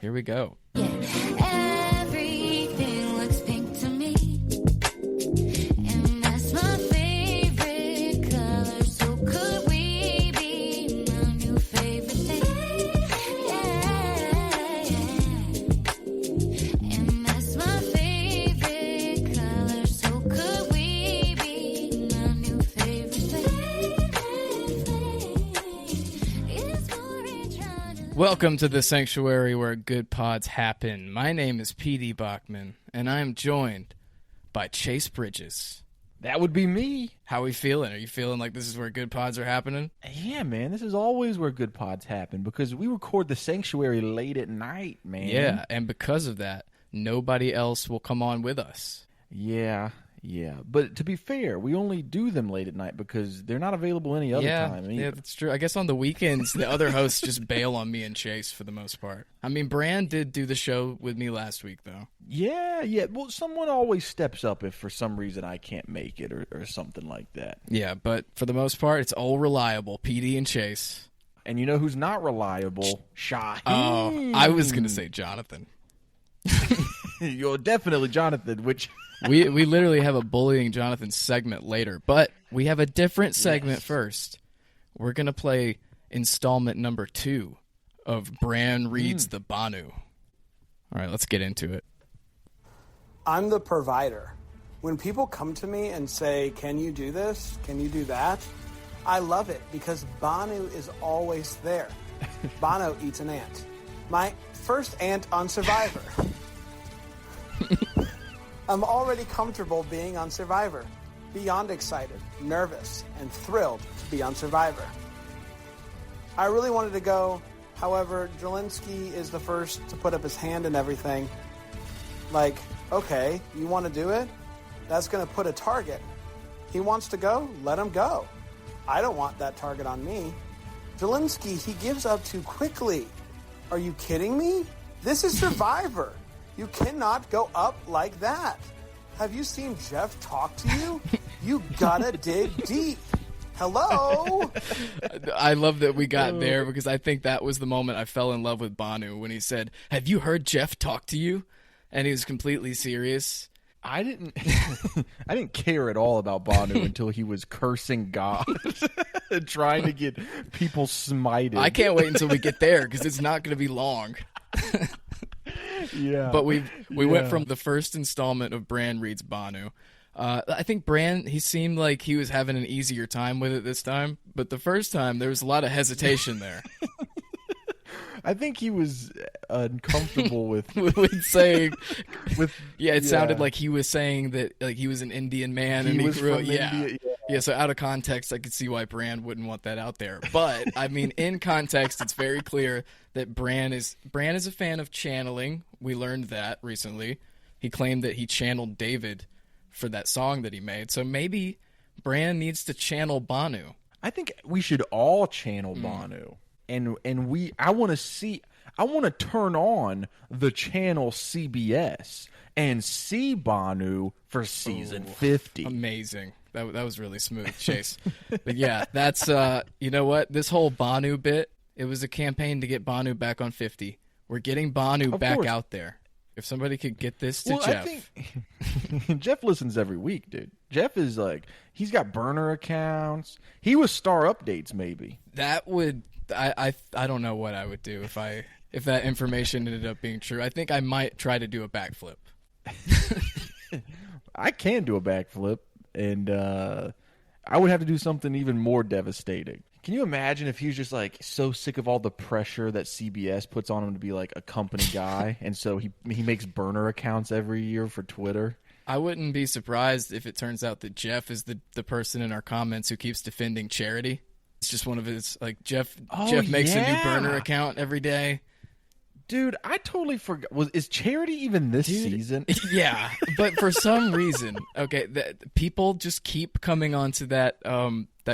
Here we go. Everything looks pink to me, and that's my favorite color. So could we be my new favorite thing? Yeah, and that's my favorite color. So could we be my new favorite thing? Welcome to the sanctuary where good pods happen. My name is P.D. Bachman, and I am joined by Chase Bridges. That would be me. How are we feeling? Are you feeling like this is where good pods are happening? Yeah, man, this is always where good pods happen because we record the sanctuary late at night, man. Yeah, and because of that, nobody else will come on with us. Yeah. But to be fair, we only do them late at night because they're not available any other time either. Yeah, that's true. I guess on the weekends, the other hosts just bail on me and Chase for the most part. I mean, BRAN did do the show with me last week, though. Yeah. Well, someone always steps up if for some reason I can't make it or something like that. Yeah, but for the most part, it's all reliable, PD and Chase. And you know who's not reliable? Shauhin. Oh, I was going to say Jonathan. You're definitely Jonathan, which... we literally have a bullying Jonathan segment later, but we have a different segment first. We're going to play installment number 2 of BRAN Reads the BHANU. All right, let's get into it. I'm the provider. When people come to me and say, can you do this? Can you do that? I love it because BHANU is always there. Bono eats an ant. My first ant on Survivor. I'm already comfortable being on Survivor. Beyond excited, nervous, and thrilled to be on Survivor. I really wanted to go, however, Jelinski is the first to put up his hand and everything. Like, okay, you want to do it? That's going to put a target. He wants to go? Let him go. I don't want that target on me. Jelinski, he gives up too quickly. Are you kidding me? This is Survivor. You cannot go up like that. Have you seen Jeff talk to you? You gotta dig deep. Hello? I love that we got there because I think that was the moment I fell in love with BHANU when he said, have you heard Jeff talk to you? And he was completely serious. I didn't care at all about BHANU until he was cursing God and trying to get people smited. I can't wait until we get there because it's not going to be long. Yeah, but we went from the first installment of BRAN Reads BHANU. I think BRAN, he seemed like he was having an easier time with it this time, but the first time there was a lot of hesitation there. I think he was uncomfortable with saying, it sounded like he was saying that like he was an Indian man and he grew up. Yeah. So out of context, I could see why BRAN wouldn't want that out there. But I mean, in context, it's very clear that BRAN is a fan of channeling. We learned that recently. He claimed that he channeled David for that song that he made. So maybe BRAN needs to channel BHANU. I think we should all channel BHANU. And I want to turn on the channel CBS and see BHANU for season 50. Amazing. That was really smooth, Chase. But yeah, that's you know what? This whole BHANU bit, it was a campaign to get BHANU back on 50. We're getting BHANU back out there. If somebody could get this to Jeff. I think Jeff listens every week, dude. Jeff is like, he's got burner accounts. He was Star Updates, maybe. That would I don't know what I would do if that information ended up being true. I think I might try to do a backflip. I can do a backflip, and I would have to do something even more devastating. Can you imagine if he was just like so sick of all the pressure that CBS puts on him to be like a company guy, and so he makes burner accounts every year for Twitter? I wouldn't be surprised if it turns out that Jeff is the person in our comments who keeps defending charity. It's just one of his, like, Jeff makes a new burner account every day. Dude, I totally forgot. Is charity even this season? Yeah, but for some reason, okay, people just keep coming onto that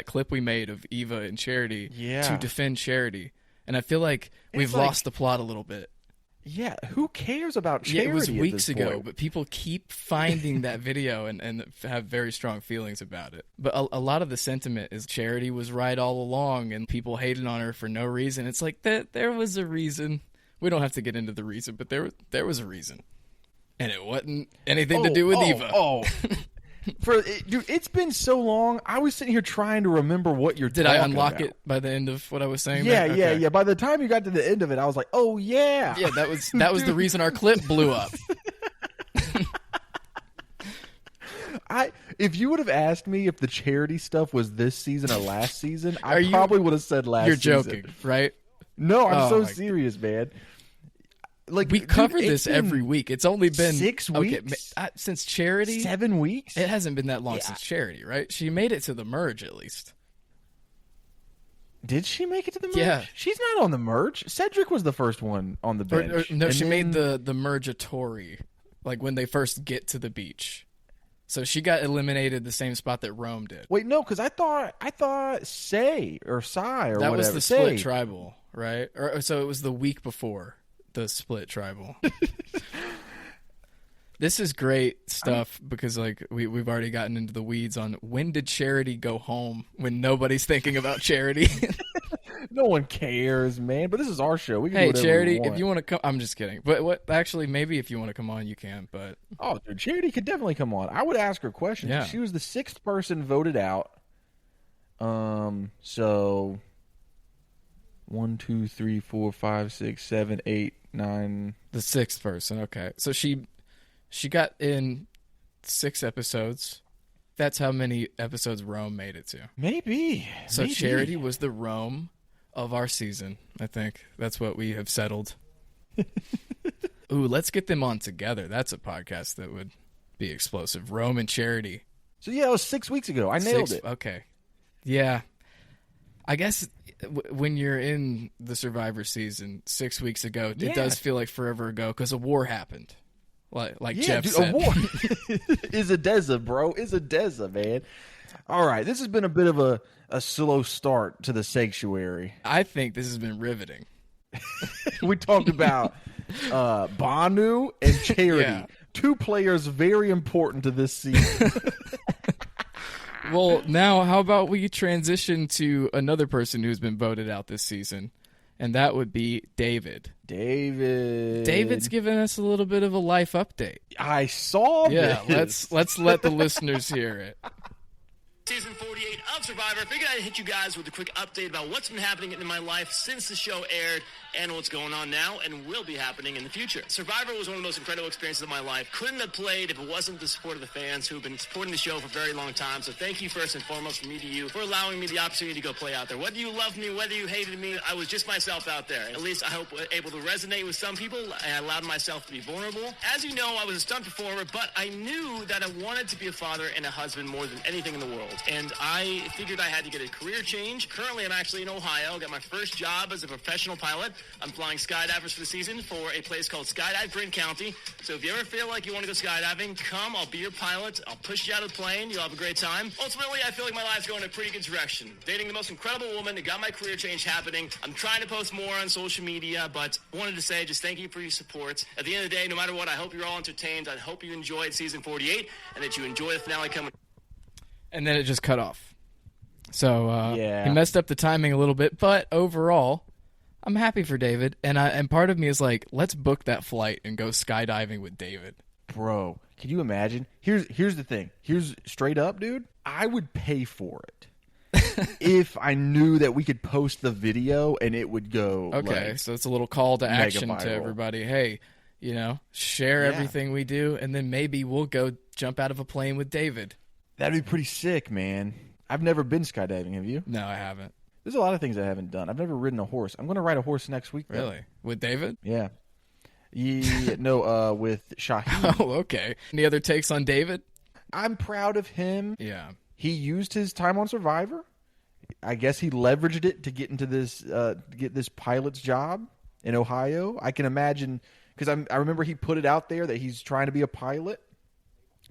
clip we made of Eva and Charity to defend charity. And I feel like we've lost the plot a little bit. Yeah, who cares about charity? Yeah, it was weeks ago, point? But people keep finding that video and have very strong feelings about it. But a lot of the sentiment is Charity was right all along, and people hated on her for no reason. It's like there was a reason. We don't have to get into the reason, but there was a reason. And it wasn't anything to do with Eva. Dude, it's been so long. I was sitting here trying to remember what you're Did talking I unlock about. it by the end of what I was saying? Yeah, Okay. yeah. By the time you got to the end of it, I was like, oh, yeah. Yeah, that was the reason our clip blew up. If you would have asked me if the charity stuff was this season or last season, I you- probably would have said last season. You're joking, right? No, I'm Oh, so my serious, man. Like We dude, cover it's this been every week. It's only been 6 weeks? since Charity. 7 weeks? It hasn't been that long since Charity, right? She made it to the merge at least. Did she make it to the merge? Yeah. She's not on the merge. Cedric was the first one on the bench. No, And she made then- the mergatory, like when they first get to the beach. So she got eliminated the same spot that Rome did. Wait, no, because I thought Say or Sai or That whatever. was the Say. split tribal, right? Or so it was the week before the split tribal. This is great stuff because like we've already gotten into the weeds on when did Charity go home when nobody's thinking about Charity. No one cares, man. But this is our show. We can do Hey, whatever Charity, we want. if you want to come, I'm just kidding. But what? Actually, maybe if you want to come on, you can. But Oh, dude, Charity could definitely come on. I would ask her questions. Yeah. She was the 6th person voted out. So 1, 2, 3, 4, 5, 6, 7, 8, 9. the 6th person, okay. So she got in 6 episodes. That's how many episodes Rome made it to. Maybe. So Maybe. Charity was the Rome of our season. I think that's what we have settled. Ooh, let's get them on together. That's a podcast that would be explosive. Rome and Charity. So yeah, it was 6 weeks ago. I nailed it. Okay. Yeah. I guess when you're in the Survivor season 6 weeks ago, Yeah. it does feel like forever ago because a war happened. Like Yeah, Jeff dude, said. a war is a Deza, bro. Is a Deza, man. All right, this has been a bit of a slow start to the sanctuary. I think this has been riveting. We talked about BHANU and Charity, Yeah. 2 players very important to this season. Well, now how about we transition to another person who's been voted out this season, and that would be David. David's giving us a little bit of a life update. I saw Yeah, this. let's let the listeners hear it. Season 48 of Survivor. Figured I'd hit you guys with a quick update about what's been happening in my life since the show aired and what's going on now and will be happening in the future. Survivor was one of the most incredible experiences of my life. Couldn't have played if it wasn't the support of the fans who have been supporting the show for a very long time. So thank you first and foremost from me to you for allowing me the opportunity to go play out there. Whether you loved me, whether you hated me, I was just myself out there. At least I hope able to resonate with some people. I allowed myself to be vulnerable. As you know, I was a stunt performer, but I knew that I wanted to be a father and a husband more than anything in the world. And I figured I had to get a career change. Currently, I'm actually in Ohio. Got my first job as a professional pilot. I'm flying skydivers for the season for a place called Skydive Green County. So if you ever feel like you want to go skydiving, come. I'll be your pilot. I'll push you out of the plane. You'll have a great time. Ultimately, I feel like my life's going in a pretty good direction. Dating the most incredible woman that got my career change happening. I'm trying to post more on social media, but wanted to say just thank you for your support. At the end of the day, no matter what, I hope you're all entertained. I hope you enjoyed season 48 and that you enjoy the finale coming. And then it just cut off. So Yeah. he messed up the timing a little bit, but overall, I'm happy for David. And part of me is like, let's book that flight and go skydiving with David. Bro, can you imagine? Here's the thing. Here's straight up, dude. I would pay for it if I knew that we could post the video and it would go. Okay, like, so it's a little call to mega action to viral. everybody. Hey, share Yeah. everything we do, and then maybe we'll go jump out of a plane with David. that'd be pretty sick, man. I've never been skydiving. Have you? No, I haven't. There's a lot of things I haven't done. I've never ridden a horse. I'm going to ride a horse next week. though. Really? With David? Yeah. No, with Shauhin. Oh, okay. Any other takes on David? I'm proud of him. Yeah. He used his time on Survivor. I guess he leveraged it to get into this, get this pilot's job in Ohio. I can imagine because I remember he put it out there that he's trying to be a pilot.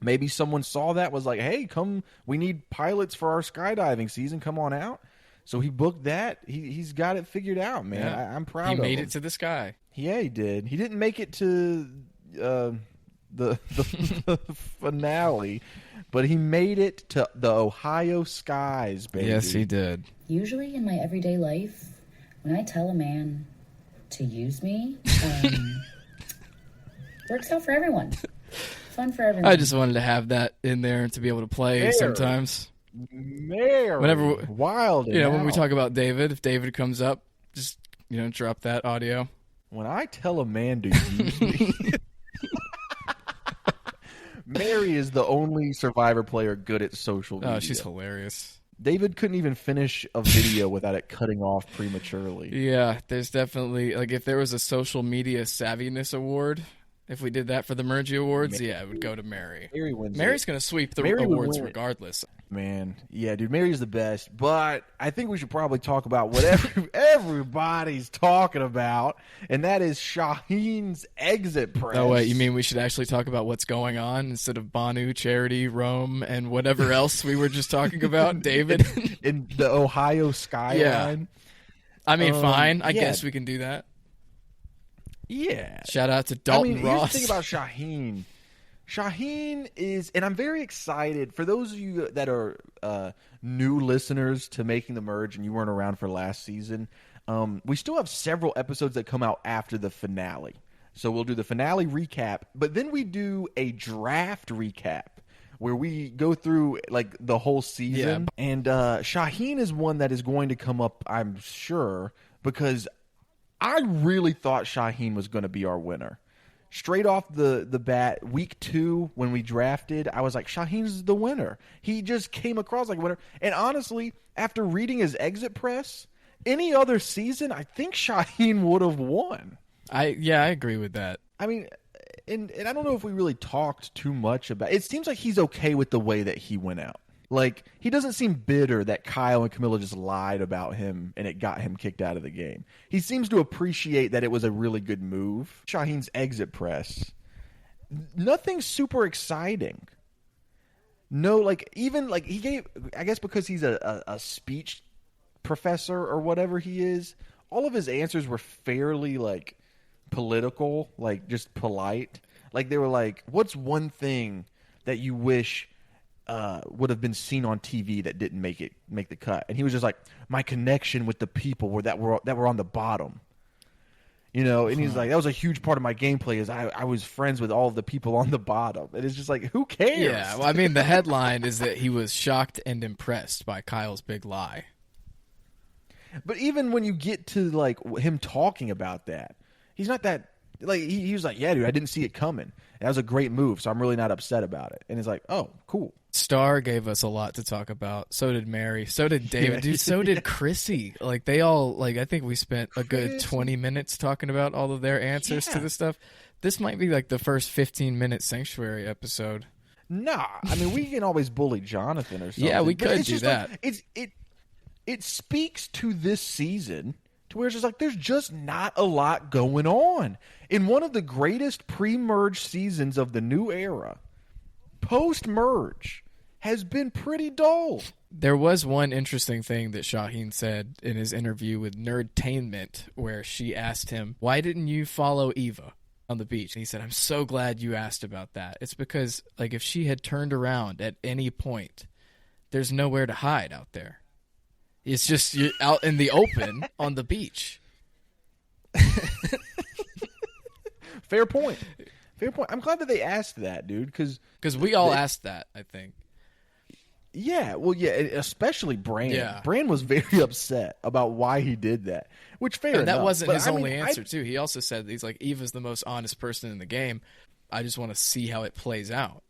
Maybe someone saw that, was like, "Hey, come! We need pilots for our skydiving season. Come on out." So he booked that. He's got it figured out, man. Yeah. I'm proud. He of made him. it to the sky. Yeah, he did. He didn't make it to the finale, but he made it to the Ohio skies, baby. Yes, he did. Usually in my everyday life, when I tell a man to use me. Works out for everyone. Fun for everyone. I just wanted to have that in there to be able to play sometimes. Whenever wild, when we talk about David, if David comes up, just drop that audio. When I tell a man to use me, Mary is the only Survivor player good at social media. Oh, she's hilarious. David couldn't even finish a video without it cutting off prematurely. Yeah, there's definitely if there was a social media savviness award. If we did that for the Mergy Awards, it would go to Mary. Mary wins. Mary's going to sweep the awards regardless. Man, yeah, dude, Mary's the best. But I think we should probably talk about what everybody's talking about, and that is Shauhin's exit press. Oh, wait, you mean we should actually talk about what's going on instead of BHANU, Charity, Rome, and whatever else we were just talking about, David? in the Ohio skyline? Yeah. I mean, fine. I guess we can do that. Yeah. Shout out to Dalton Ross. Here's the thing about Shauhin. Shauhin is, and I'm very excited for those of you that are new listeners to Making the Merge and you weren't around for last season. We still have several episodes that come out after the finale. So we'll do the finale recap, but then we do a draft recap where we go through the whole season. Yeah. And Shauhin is one that is going to come up, I'm sure, because I really thought Shauhin was going to be our winner. Straight off the bat, week 2, when we drafted, I was like, Shauhin's the winner. He just came across like a winner. And honestly, after reading his exit press, any other season, I think Shauhin would have won. I agree with that. I mean, and I don't know if we really talked too much about it. It seems like he's okay with the way that he went out. He doesn't seem bitter that Kyle and Camilla just lied about him and it got him kicked out of the game. He seems to appreciate that it was a really good move. Shauhin's exit press, nothing super exciting. No, he gave, I guess because he's a speech professor or whatever he is, all of his answers were fairly, political, just polite. They were like, what's one thing that you wish would have been seen on TV that didn't make the cut? And he was just like, my connection with the people that were on the bottom. And he's like, that was a huge part of my gameplay is I was friends with all of the people on the bottom. And it's just like, who cares? Yeah, well, I mean, the headline is that he was shocked and impressed by Kyle's big lie. But even when you get to him talking about that, he's not that he was like, yeah, dude, I didn't see it coming. That was a great move, so I'm really not upset about it. And he's like, oh, cool. Star gave us a lot to talk about. So did Mary. So did David. Dude, so did Chrissy. They all, I think we spent a good 20 minutes talking about all of their answers to this stuff. This might be the first 15-minute Sanctuary episode. Nah, I mean, we can always bully Jonathan or something. Yeah, we could do that. It speaks to this season to where it's just there's just not a lot going on. In one of the greatest pre-merge seasons of the new era, post-merge has been pretty dull. There was one interesting thing that Shauhin said in his interview with Nerdtainment where she asked him, why didn't you follow Eva on the beach? And he said, I'm so glad you asked about that. It's because, if she had turned around at any point, there's nowhere to hide out there. It's just you're out in the open on the beach. Fair point. I'm glad that they asked that, dude, because we all asked that, I think. Yeah, well, yeah, especially Bran. Yeah. Bran was very upset about why he did that, which fair enough. That wasn't his only answer, too. He also said, he's like, Eva's the most honest person in the game. I just want to see how it plays out.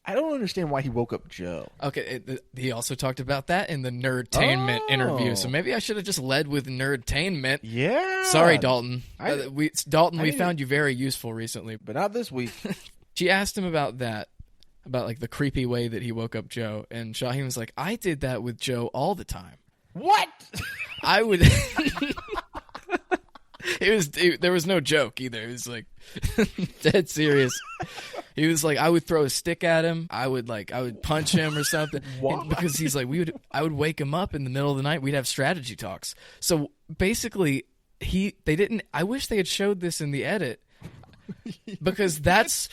I don't understand why he woke up Joe. Okay, he also talked about that in the Nerdtainment interview, so maybe I should have just led with Nerdtainment. Yeah. Sorry, Dalton. We found you very useful recently. But not this week. She asked him about that, about the creepy way that he woke up Joe, and Shauhin was like, I did that with Joe all the time. What? I would... there was no joke either. It was dead serious. He was like, I would throw a stick at him. I would punch him or something. Because he's like, I would wake him up in the middle of the night. We'd have strategy talks. So basically, I wish they had showed this in the edit. Because that's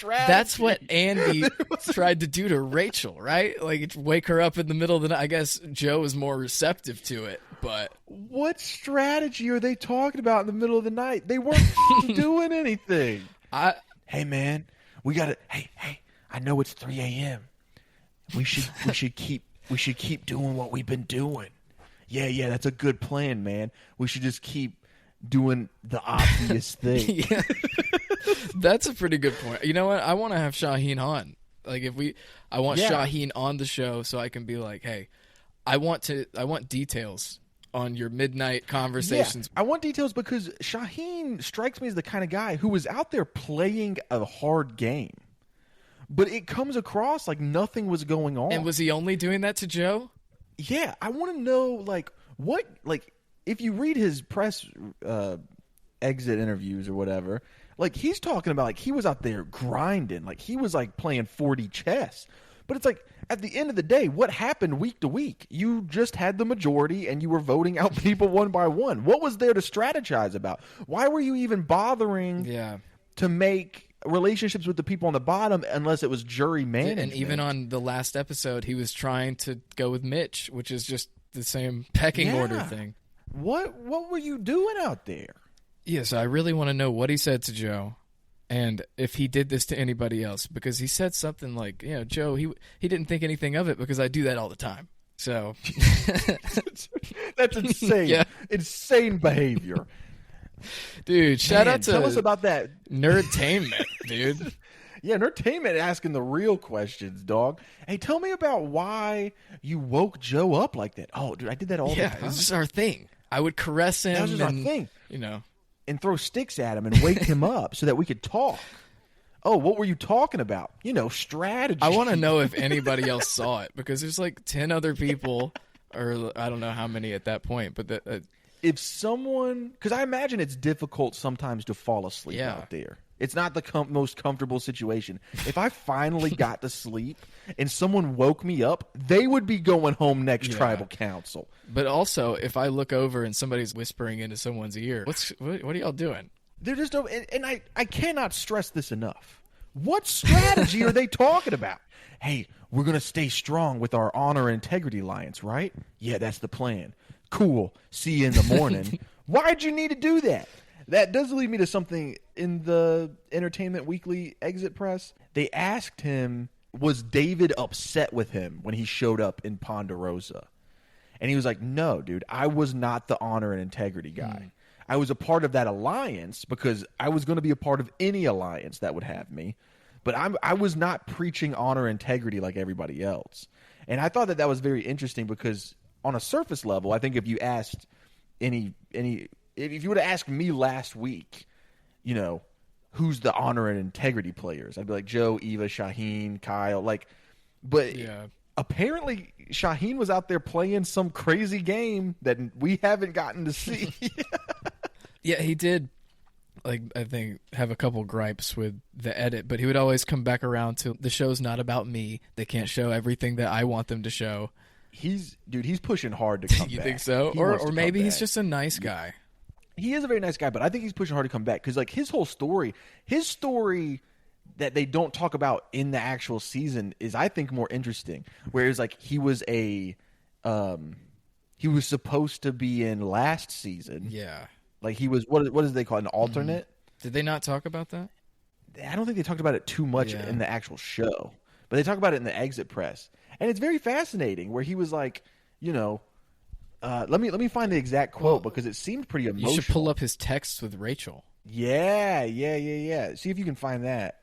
what Andy tried to do to Rachel, right? Like wake her up in the middle of the night. I guess Joe is more receptive to it, but what strategy are they talking about in the middle of the night? They weren't doing anything. Hey man, we gotta. Hey, I know it's 3 a.m. We should keep doing what we've been doing. Yeah, that's a good plan, man. We should just keep doing the obvious thing. Yeah. That's a pretty good point. You know what? I want to have Shauhin on. Like I want Shauhin on the show so I can be like, hey, I want details on your midnight conversations. Yeah, I want details because Shauhin strikes me as the kind of guy who was out there playing a hard game. But it comes across like nothing was going on. And was he only doing that to Joe? Yeah, I want to know if you read his press exit interviews or whatever, like he's talking about like he was out there grinding, like he was like playing 4D chess. But it's like at the end of the day, what happened week to week? You just had the majority and you were voting out people one by one. What was there to strategize about? Why were you even bothering to make relationships with the people on the bottom unless it was jury management? And even on the last episode, he was trying to go with Mitch, which is just the same pecking order thing. What were you doing out there? Yes, I really want to know what he said to Joe and if he did this to anybody else, because he said something like, Joe, he didn't think anything of it because I do that all the time. So that's insane. Yeah. Insane behavior. Dude, shout out to tell us about that Nerdtainment, dude. Yeah, Nerdtainment asking the real questions, dog. Hey, tell me about why you woke Joe up like that. Oh, dude, I did that all the time. Yeah, it's just our thing. I would caress him. That was just our thing. And throw sticks at him and wake him up so that we could talk. Oh, what were you talking about? Strategy. I want to know if anybody else saw it, because there's like 10 other people, or I don't know how many at that point, but if someone, because I imagine it's difficult sometimes to fall asleep out there. It's not the most comfortable situation. If I finally got to sleep and someone woke me up, they would be going home next tribal council. But also, if I look over and somebody's whispering into someone's ear, what are y'all doing? They're just, and I cannot stress this enough. What strategy are they talking about? Hey, we're going to stay strong with our honor and integrity alliance, right? Yeah, that's the plan. Cool. See you in the morning. Why'd you need to do that? That does lead me to something in the Entertainment Weekly exit press. They asked him, was David upset with him when he showed up in Ponderosa? And he was like, no, dude, I was not the honor and integrity guy. I was a part of that alliance because I was going to be a part of any alliance that would have me. But I was not preaching honor and integrity like everybody else. And I thought that was very interesting because on a surface level, I think if you asked if you would have asked me last week, who's the honor and integrity players, I'd be like Joe, Eva, Shauhin, Kyle, but apparently Shauhin was out there playing some crazy game that we haven't gotten to see. Yeah, he did, I think, have a couple gripes with the edit, but he would always come back around to the show's not about me. They can't show everything that I want them to show. He's pushing hard to come back. You think so? Or maybe he's just a nice guy. He is a very nice guy, but I think he's pushing hard to come back because, his whole story, that they don't talk about in the actual season is, I think, more interesting. Whereas, he was he was supposed to be in last season. Yeah, he was what is they call it, an alternate? Mm-hmm. Did they not talk about that? I don't think they talked about it too much in the actual show, but they talk about it in the exit press, and it's very fascinating. Where he was like, let me find the exact quote because it seemed pretty emotional. You should pull up his texts with Rachel. Yeah. See if you can find that.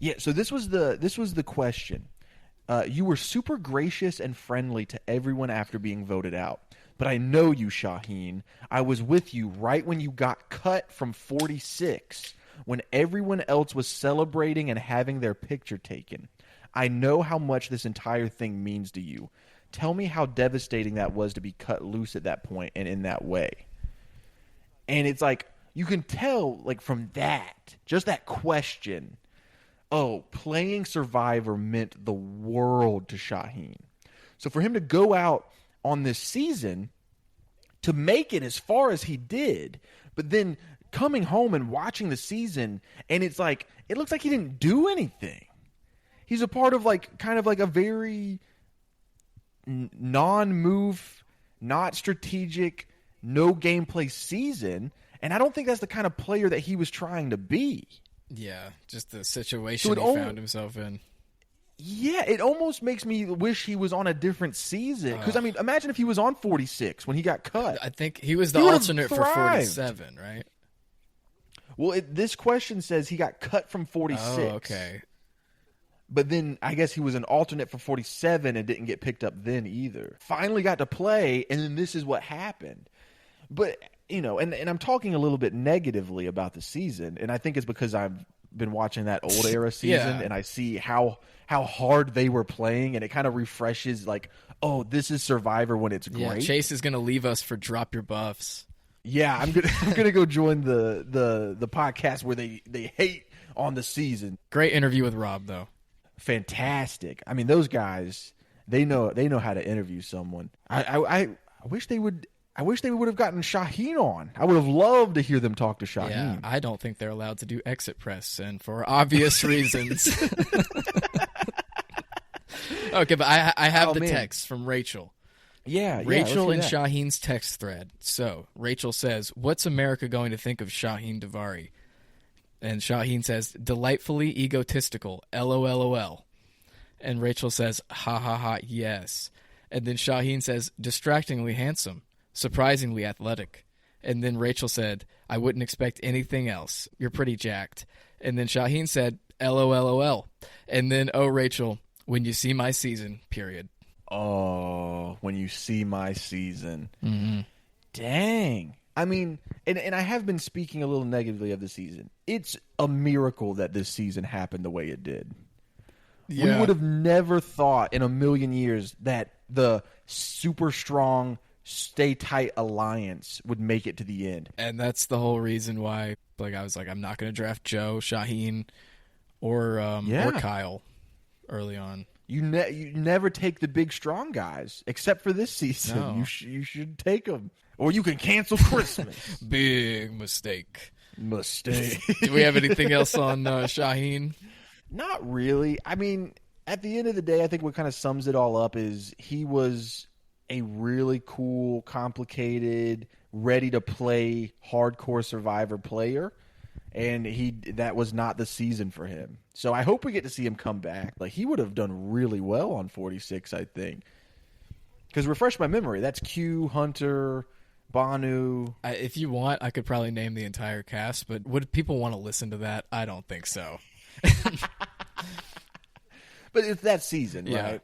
Yeah, so this was the question. You were super gracious and friendly to everyone after being voted out. But I know you, Shauhin. I was with you right when you got cut from 46, when everyone else was celebrating and having their picture taken. I know how much this entire thing means to you. Tell me how devastating that was to be cut loose at that point and in that way. And it's you can tell, from that, just that question, playing Survivor meant the world to Shauhin. So for him to go out on this season, to make it as far as he did, but then coming home and watching the season, and it's like it looks like he didn't do anything. He's a part of like kind of like a very non-move, not strategic, no gameplay season, and I don't think that's the kind of player that he was trying to be. Yeah, just the situation he found himself in. Yeah, it almost makes me wish he was on a different season. Because, I mean, imagine if he was on 46 when he got cut. I think he was the alternate for 47, right? Well, this question says he got cut from 46. Oh, okay. But then I guess he was an alternate for 47 and didn't get picked up then either. Finally got to play, and then this is what happened. But, you know, and I'm talking a little bit negatively about the season, and I think it's because I've been watching that old era season, and I see how hard they were playing, and it kind of refreshes like, oh, this is Survivor when it's great. Yeah, Chase is going to leave us for Drop Your Buffs. Yeah, I'm gonna go join the podcast where they hate on the season. Great interview with Rob, though. Fantastic. I mean, those guys, they know how to interview someone. I wish they would. I wish they would have gotten Shauhin on. I would have loved to hear them talk to Shauhin. Yeah, I don't think they're allowed to do exit press, and for obvious reasons. Okay, but I have the text from Rachel. Yeah, Rachel and Shauhin's text thread. So, Rachel says, "What's America going to think of Shauhin Davari?" And Shauhin says, "Delightfully egotistical, LOLOL." And Rachel says, "Ha ha ha, yes." And then Shauhin says, "Distractingly handsome, surprisingly athletic." And then Rachel said, "I wouldn't expect anything else. You're pretty jacked." And then Shauhin said, "LOLOL." And then, "Oh, Rachel, when you see my season, period." Oh, when you see my season. Mm-hmm. Dang. I mean, and I have been speaking a little negatively of the season. It's a miracle that this season happened the way it did. Yeah. We would have never thought in a million years that the super strong, stay tight alliance would make it to the end. And that's the whole reason why, like, I was like, I'm not going to draft Joe, Shauhin, or Kyle early on. You never take the big strong guys, except for this season. No. You should take them. Or you can cancel Christmas. Big mistake. Do we have anything else on Shauhin? Not really. I mean, at the end of the day, I think what kind of sums it all up is he was a really cool, complicated, ready-to-play, hardcore Survivor player. And that was not the season for him. So I hope we get to see him come back. Like, he would have done really well on 46, I think. Because refresh my memory, that's Q, Hunter, BHANU. If you want, I could probably name the entire cast, but would people want to listen to that? I don't think so. But it's that season, right?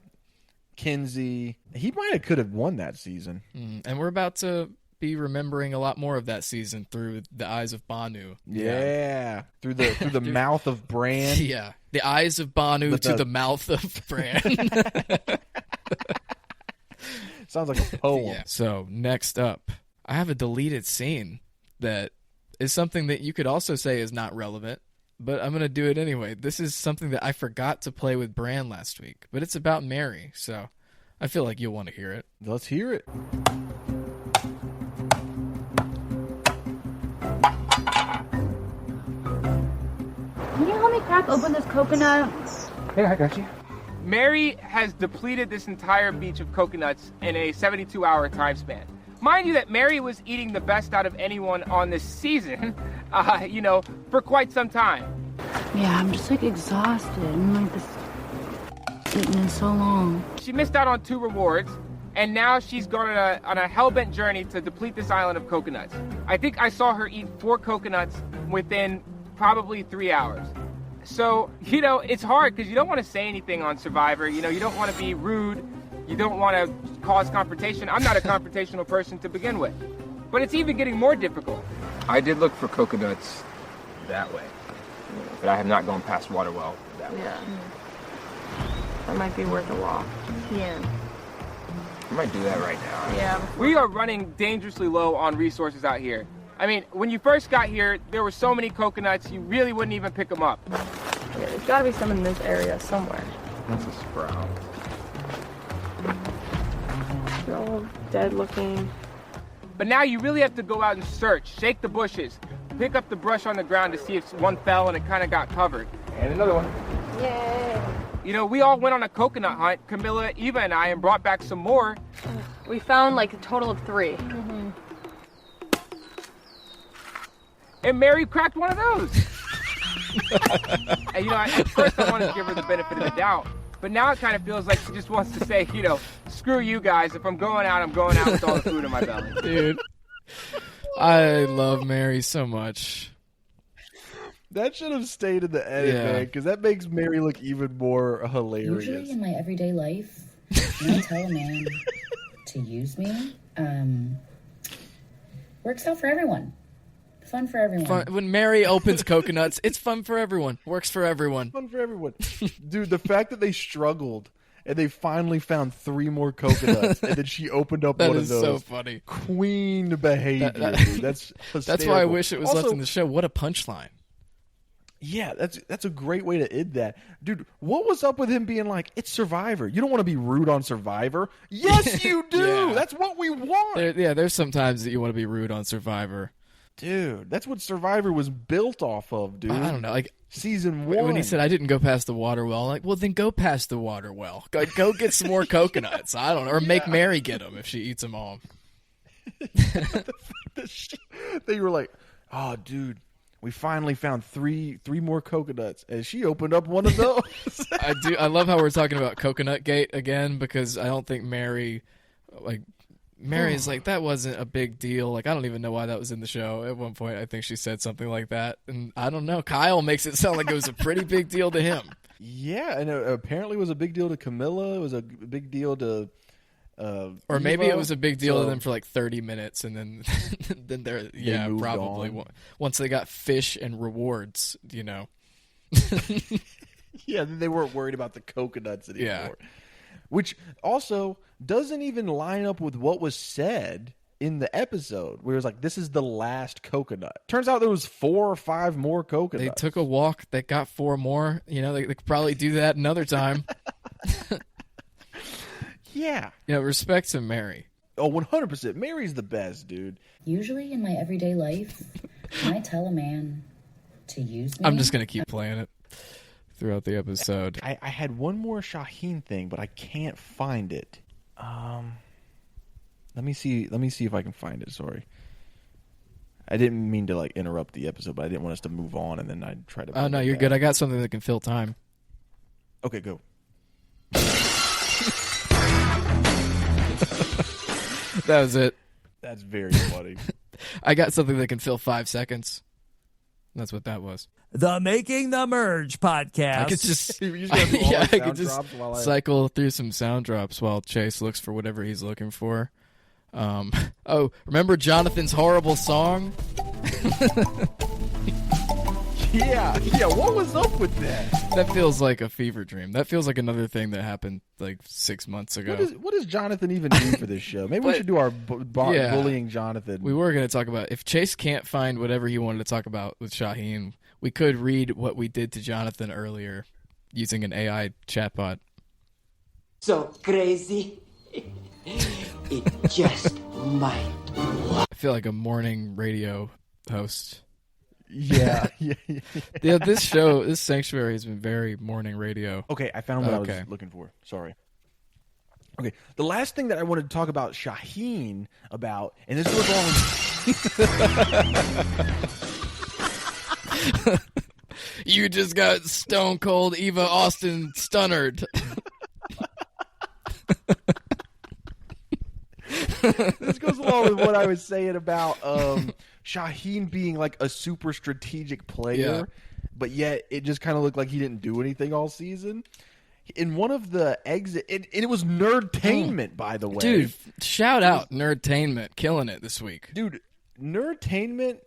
Kinsey. He could have won that season. And we're about to be remembering a lot more of that season through the eyes of BHANU. Yeah. Through the mouth of BRAN. Yeah. The eyes of BHANU to the mouth of BRAN. Sounds like a poem. Yeah. So, next up, I have a deleted scene that is something that you could also say is not relevant, but I'm going to do it anyway. This is something that I forgot to play with BRAN last week, but it's about Mary, so I feel like you'll want to hear it. Let's hear it. Can you help me crack open this coconut? Hey, I got you. Mary has depleted this entire beach of coconuts in a 72-hour time span. Mind you that Mary was eating the best out of anyone on this season, for quite some time. Yeah, I'm just like exhausted. I'm like this eating in so long. She missed out on 2 rewards, and now she's gone on a hell-bent journey to deplete this island of coconuts. I think I saw her eat 4 coconuts within probably 3 hours. So, it's hard because you don't want to say anything on Survivor. You don't want to be rude. You don't want to cause confrontation. I'm not a confrontational person to begin with. But it's even getting more difficult. I did look for coconuts that way, but I have not gone past Waterwell that way. Yeah. That might be worth a walk. Yeah. I might do that right now. Yeah. We are running dangerously low on resources out here. I mean, when you first got here, there were so many coconuts, you really wouldn't even pick them up. Yeah, there's gotta be some in this area somewhere. That's a sprout. They're all dead looking. But now you really have to go out and search, shake the bushes, pick up the brush on the ground to see if one fell and it kind of got covered. And another one. Yay. You know, we all went on a coconut hunt, Camilla, Eva, and I, and brought back some more. We found like a total of 3. And Mary cracked one of those. And, you know, at first I wanted to give her the benefit of the doubt. But now it kind of feels like she just wants to say, you know, screw you guys. If I'm going out, I'm going out with all the food in my belly. Dude, I love Mary so much. That should have stayed in the edit, man, because that makes Mary look even more hilarious. Usually in my everyday life, when I tell a man to use me, works out for everyone. Fun for everyone. When Mary opens coconuts, it's fun for everyone. Works for everyone. Fun for everyone. Dude, the fact that they struggled and they finally found 3 more coconuts and then she opened up one of those. That is so funny. Queen behavior, dude. That's hysterical. That's why I wish it was left in the show. What a punchline. Yeah, that's a great way to end that. Dude, what was up with him being like, it's Survivor. You don't want to be rude on Survivor. Yes, you do. Yeah. That's what we want. There's some times that you want to be rude on Survivor. Dude, that's what Survivor was built off of, dude. I don't know. Like season 1. When he said, I didn't go past the water well, I'm like, well, then go past the water well. Go get some more coconuts. I don't know. Or make Mary get them if she eats them all. They were like, oh, dude, we finally found three more coconuts. And she opened up one of those. I love how we're talking about Coconut Gate again, because I don't think Mary's like, that wasn't a big deal. Like, I don't even know why that was in the show. At one point, I think she said something like that. And I don't know. Kyle makes it sound like it was a pretty big deal to him. Yeah, and apparently it was a big deal to Camilla. It was a big deal to or maybe it was a big deal to them for like 30 minutes, and then then they probably on. Once they got fish and rewards, you know. Yeah, they weren't worried about the coconuts anymore. Yeah. Which also doesn't even line up with what was said in the episode, where it was like, this is the last coconut. Turns out there was 4 or 5 more coconuts. They took a walk. They got 4 more. You know, they could probably do that another time. Yeah. You know, respect to Mary. Oh, 100%. Mary's the best, dude. Usually in my everyday life, when I tell a man to use me... I'm just going to keep playing it throughout the episode. I had one more Shauhin thing, but I can't find it. Let me see if I can find it. Sorry. I didn't mean to like interrupt the episode, but I didn't want us to move on and then I'd try to... Oh, no, you're good. I got something that can fill time. Okay, go. That was it. That's very funny. I got something that can fill 5 seconds. That's what that was. The Making the Merge podcast. I could just, I could just cycle through some sound drops while Chase looks for whatever he's looking for. Remember Jonathan's horrible song? Yeah. What was up with that? That feels like a fever dream. That feels like another thing that happened like 6 months ago. What does Jonathan even do for this show? Maybe we should do our bullying Jonathan. We were going to talk about, if Chase can't find whatever he wanted to talk about with Shauhin, we could read what we did to Jonathan earlier using an AI chatbot. So crazy. It just might. I feel like a morning radio host. Yeah. This Sanctuary has been very morning radio. Okay, I found what I was looking for. Sorry. Okay, the last thing that I wanted to talk about Shauhin about, and this was all. You just got stone cold Eva Austin stunnered. This goes along with what I was saying about Shauhin being like a super strategic player, but yet it just kind of looked like he didn't do anything all season. In one of the exit, it was Nerdtainment, by the way. Dude, shout out Nerdtainment, killing it this week. Dude, Nerdtainment,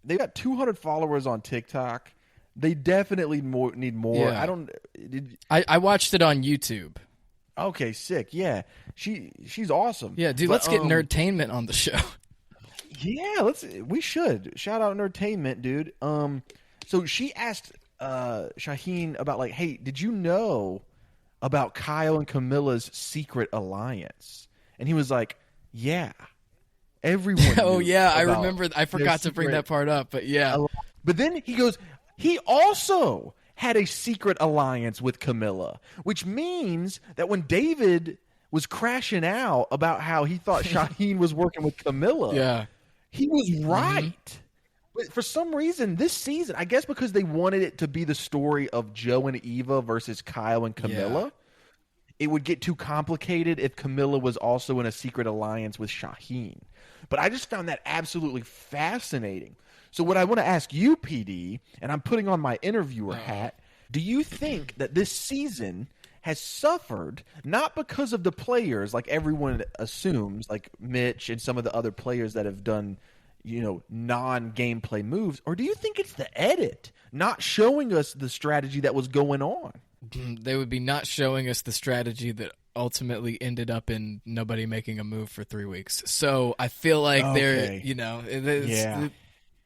they got 200 followers on TikTok. They definitely need more. Yeah. I watched it on YouTube. Okay, sick. Yeah, she's awesome. Yeah, dude, let's get Nerdtainment on the show. Yeah, we should shout out Nerdtainment, dude. So she asked Shauhin about like, hey, did you know about Kyle and Camilla's secret alliance? And he was like, yeah. Everyone. Oh knew yeah, I about remember. I forgot to bring that part up, but yeah. But then he goes, he also had a secret alliance with Camilla, which means that when David was crashing out about how he thought Shauhin was working with Camilla, Yeah. he was right. But for some reason, this season, I guess because they wanted it to be the story of Joe and Eva versus Kyle and Camilla, it would get too complicated if Camilla was also in a secret alliance with Shauhin. But I just found that absolutely fascinating. So what I want to ask you, PD, and I'm putting on my interviewer hat, do you think that this season has suffered not because of the players like everyone assumes, like Mitch and some of the other players that have done, non-gameplay moves, or do you think it's the edit not showing us the strategy that was going on? They would be not showing us the strategy that ultimately ended up in nobody making a move for 3 weeks. So I feel like they're,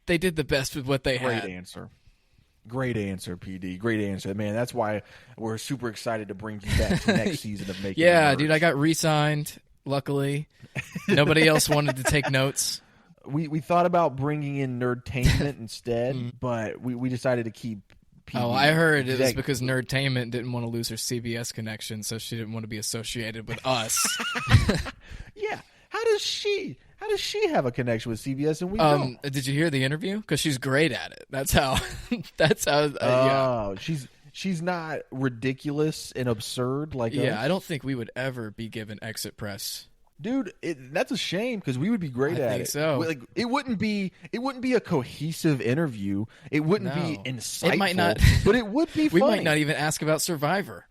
they did the best with what they had. Great answer, PD. Great answer, man. That's why we're super excited to bring you back to next season of Making Yeah, Merch. dude, I got re-signed, luckily. Nobody else wanted to take notes. We thought about bringing in Nerdtainment instead, but we decided to keep PD. Oh, I heard it was because Nerdtainment didn't want to lose her CBS connection, so she didn't want to be associated with us. Yeah. How does she have a connection with CBS and we don't? Did you hear the interview? Because she's great at it. That's how. She's not ridiculous and absurd like us. I don't think we would ever be given exit press. Dude, that's a shame because we would be great at it. I think so. Like, it wouldn't be a cohesive interview. It wouldn't be insightful. It might not, but it would be we funny. might not even ask about Survivor.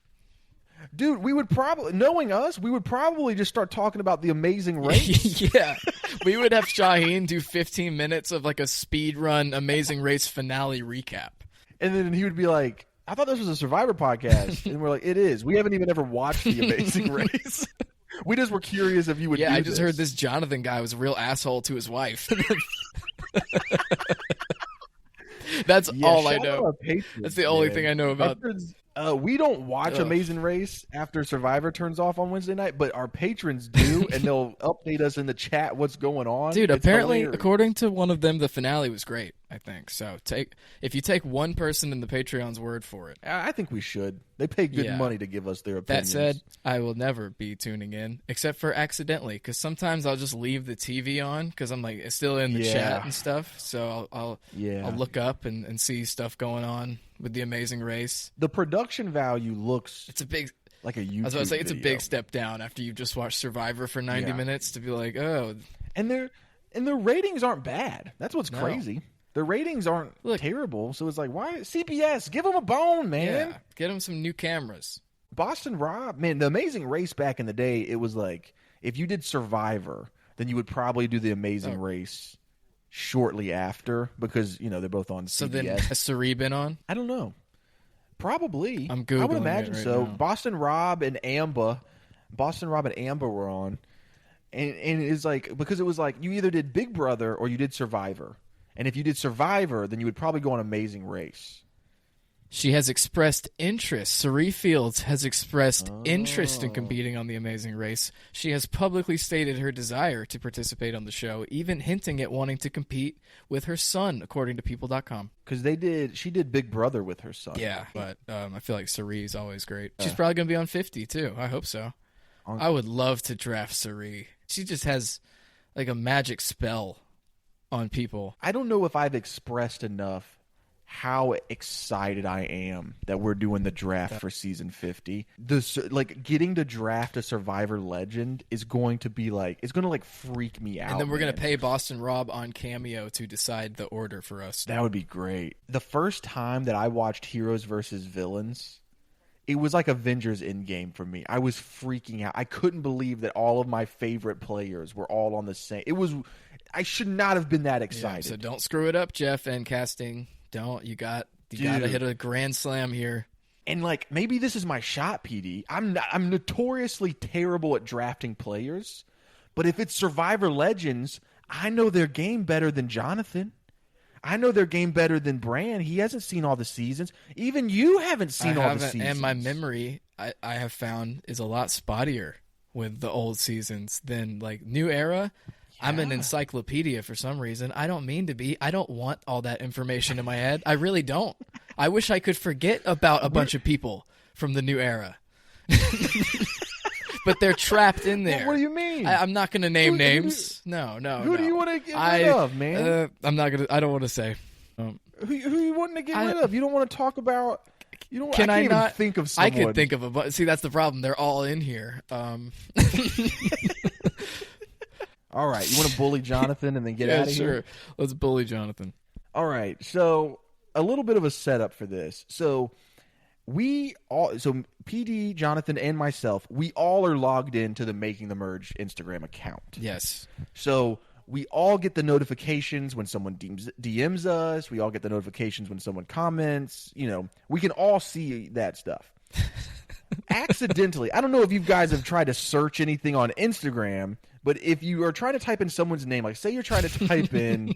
Dude, we would probably, knowing us, we would probably just start talking about The Amazing Race. Yeah. We would have Shauhin do 15 minutes of like a speed run Amazing Race finale recap. And then he would be like, I thought this was a Survivor podcast. And we're like, it is. We haven't even ever watched The Amazing Race. We just were curious if you would do I just this. heard this Jonathan guy was a real asshole to his wife. That's all I know. That's the only thing I know about. We don't watch Amazing Race after Survivor turns off on Wednesday night, but our patrons do, and they'll update us in the chat what's going on. Dude, It's apparently, hilarious. according to one of them, the finale was great, I think. So if you take one person in the Patreon's word for it. I think we should. They pay good money to give us their opinions. That said, I will never be tuning in, except for accidentally, because sometimes I'll just leave the TV on, because I'm like, it's still in the chat and stuff, so I'll look up and see stuff going on with The Amazing Race. The production value looks it's a big like a YouTube I was about to say it's a video. big step down after you've just watched Survivor for 90 minutes to be like, oh. And their ratings aren't bad. That's what's crazy. Their ratings aren't terrible. So it's like, why CBS? Give them a bone, man. Yeah, get them some new cameras. Boston Rob, man, The Amazing Race back in the day, it was like if you did Survivor, then you would probably do The Amazing Race shortly after because they're both on CBS. So then has Sari been on? I don't know. Probably. I'm Googling I would imagine it right so. now. Boston Rob and Amber were on, and it's like because it was like you either did Big Brother or you did Survivor, and if you did Survivor, then you would probably go on Amazing Race. She has expressed interest. Sari Fields has expressed interest in competing on The Amazing Race. She has publicly stated her desire to participate on the show, even hinting at wanting to compete with her son, according to People.com. Because she did Big Brother with her son. Yeah, but I feel like Sari is always great. She's probably going to be on 50, too. I hope so. I would love to draft Sari. She just has like a magic spell on people. I don't know if I've expressed enough how excited I am that we're doing the draft for season 50. Getting to draft a Survivor legend is going to be it's going to freak me out. And then we're going to pay Boston Rob on Cameo to decide the order for us. That would be great. The first time that I watched Heroes versus Villains, it was like Avengers Endgame for me. I was freaking out. I couldn't believe that all of my favorite players were all on the same. I should not have been that excited. Yeah, so don't screw it up, Jeff, and casting. Don't. You got to hit a grand slam here. And maybe this is my shot, PD. I'm notoriously terrible at drafting players, but if it's Survivor Legends, I know their game better than Jonathan. I know their game better than BRAN. He hasn't seen all the seasons. Even you haven't seen all the seasons. And my memory, I have found, is a lot spottier with the old seasons than New Era. I'm an encyclopedia for some reason. I don't mean to be. I don't want all that information in my head. I really don't. I wish I could forget about a bunch of people from the new era. But they're trapped in there. What do you mean? I'm not going to name names. No. Who do you want to get rid of, man? I'm not going to. I don't want to say. Who you wanting to get rid of? You don't want to talk about. You don't. Can I I can't not even think of someone. I could think of a. But see, that's the problem. They're all in here. All right, you want to bully Jonathan and then get out of here? Sure. Let's bully Jonathan. All right, so a little bit of a setup for this. So PD, Jonathan, and myself, we all are logged into the Making the Merge Instagram account. Yes. So we all get the notifications when someone DMs us. We all get the notifications when someone comments. You know, we can all see that stuff. Accidentally, I don't know if you guys have tried to search anything on Instagram, but if you are trying to type in someone's name, like say you're trying to type in,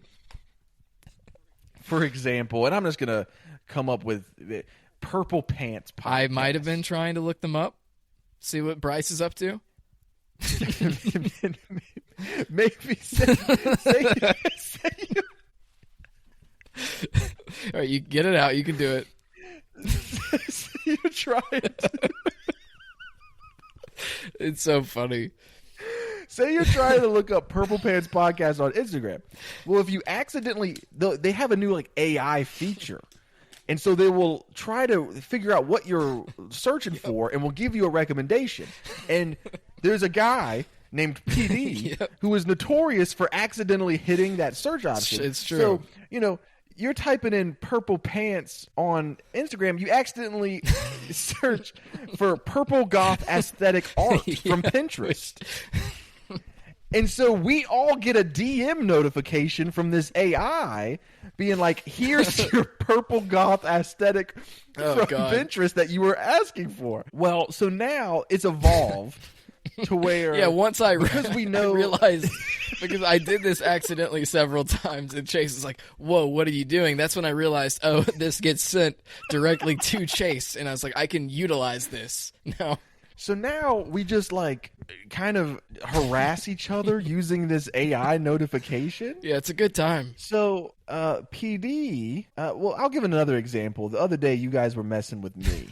for example, and I'm just going to come up with Purple Pants Podcast. I might have been trying to look them up, see what Bryce is up to. Maybe say All right, you get it out. You can do it. You try it. It's so funny. Say you're trying to look up Purple Pants Podcast on Instagram. Well, if you accidentally, they have a new like AI feature. And so they will try to figure out what you're searching for and will give you a recommendation. And there's a guy named PD who is notorious for accidentally hitting that search option. It's true. So, you know, you're typing in purple pants on Instagram, you accidentally search for purple goth aesthetic art from Pinterest. And so we all get a DM notification from this AI being like, here's your purple goth aesthetic from Pinterest that you were asking for. Well, so now it's evolved to where once I realized because I did this accidentally several times and Chase is like, whoa, what are you doing? That's when I realized, oh, this gets sent directly to Chase, and I was like, I can utilize this now. So now we just like kind of harass each other using this AI notification. Yeah, it's a good time. So PD, well, I'll give another example. The other day you guys were messing with me.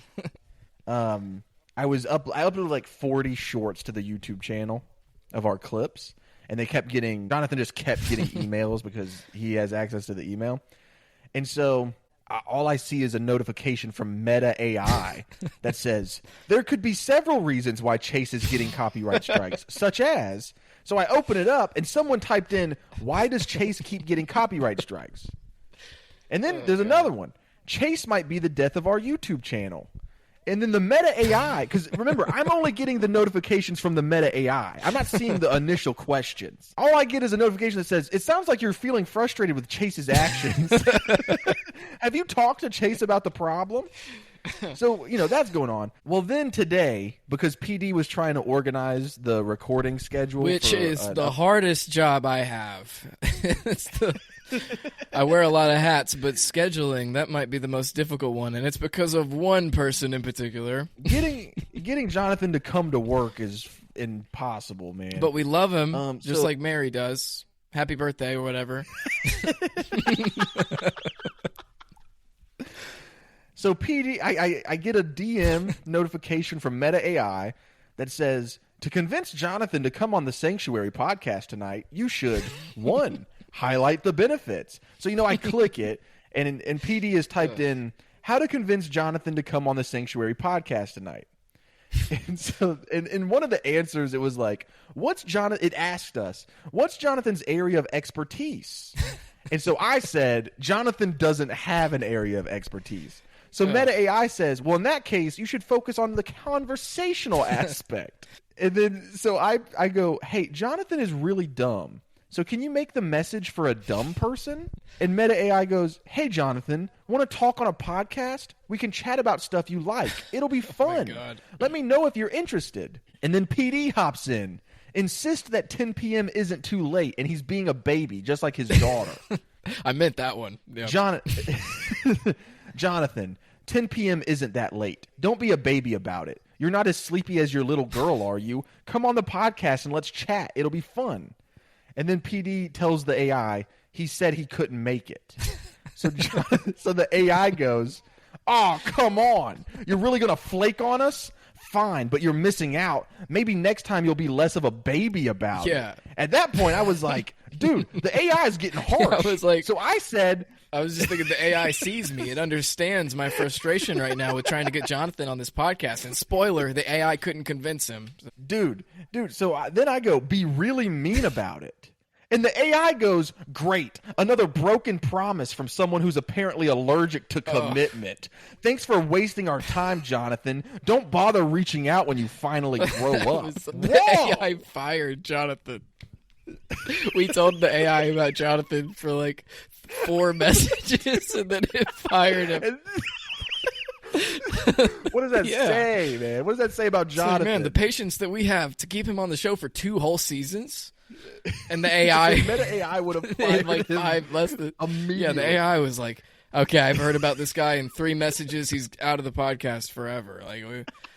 I uploaded like 40 shorts to the YouTube channel of our clips, and Jonathan just kept getting emails because he has access to the email. And so all I see is a notification from Meta AI that says there could be several reasons why Chase is getting copyright strikes, such as, so I open it up and someone typed in, why does Chase keep getting copyright strikes? And then there's another one. Chase might be the death of our YouTube channel. And then the Meta AI, because remember, I'm only getting the notifications from the Meta AI. I'm not seeing the initial questions. All I get is a notification that says, it sounds like you're feeling frustrated with Chase's actions. Have you talked to Chase about the problem? So, you know, that's going on. Well, then today, because PD was trying to organize the recording schedule. Which is the hardest job I have. I wear a lot of hats, but scheduling, that might be the most difficult one, and it's because of one person in particular. Getting Jonathan to come to work is impossible, man. But we love him, just like Mary does. Happy birthday or whatever. So PD, I get a DM notification from Meta AI that says, to convince Jonathan to come on the Sanctuary podcast tonight, you should, 1, highlight the benefits. So, you know, I click it, and PD has typed in, how to convince Jonathan to come on the Sanctuary podcast tonight. And so, in one of the answers, it was like, it asked us, what's Jonathan's area of expertise? And so I said, Jonathan doesn't have an area of expertise. So Meta AI says, well, in that case, you should focus on the conversational aspect. And then, so I go, hey, Jonathan is really dumb. So can you make the message for a dumb person? And Meta AI goes, hey, Jonathan, want to talk on a podcast? We can chat about stuff you like. It'll be fun. Oh my God. Let me know if you're interested. And then PD hops in. Insist that 10 p.m. isn't too late, and he's being a baby, just like his daughter. I meant that one. Yep. Jonathan, 10 p.m. isn't that late. Don't be a baby about it. You're not as sleepy as your little girl, are you? Come on the podcast and let's chat. It'll be fun. And then PD tells the AI he said he couldn't make it. So the AI goes, "Oh, come on. You're really going to flake on us? Fine, but you're missing out. Maybe next time you'll be less of a baby about it." At that point, I was like, dude, the AI is getting harsh. I was like, so I said, I was just thinking the AI sees me. It understands my frustration right now with trying to get Jonathan on this podcast. And spoiler, the AI couldn't convince him. Dude. So then I go, be really mean about it. And the AI goes, great. Another broken promise from someone who's apparently allergic to commitment. Thanks for wasting our time, Jonathan. Don't bother reaching out when you finally grow up. The AI fired Jonathan. We told the AI about Jonathan for like 4 messages, and then it fired him. What does that say, man? What does that say about Jonathan? Man, the patience that we have to keep him on the show for 2 whole seasons. And the AI, Meta AI would have fired like him 5 less than immediately. Yeah, the AI was like, "Okay, I've heard about this guy in 3 messages. He's out of the podcast forever." Like,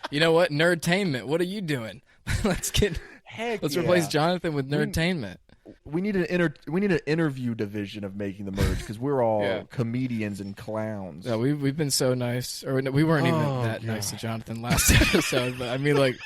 you know what? Nerdtainment, what are you doing? Let's replace Jonathan with Nerdtainment. We need an interview division of Making the Merge because we're all comedians and clowns. Yeah, we've been so nice, or we weren't even that nice to Jonathan last episode. But I mean, like,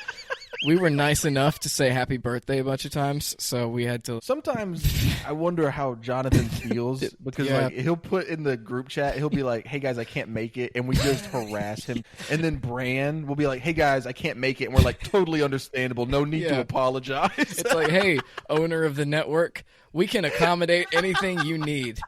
we were nice enough to say happy birthday a bunch of times, so we had to. Sometimes I wonder how Jonathan feels because like he'll put in the group chat, he'll be like, "Hey guys, I can't make it," and we just harass him. And then Bran will be like, "Hey guys, I can't make it," and we're like, "Totally understandable, no need to apologize." It's like, "Hey, owner of the network, we can accommodate anything you need."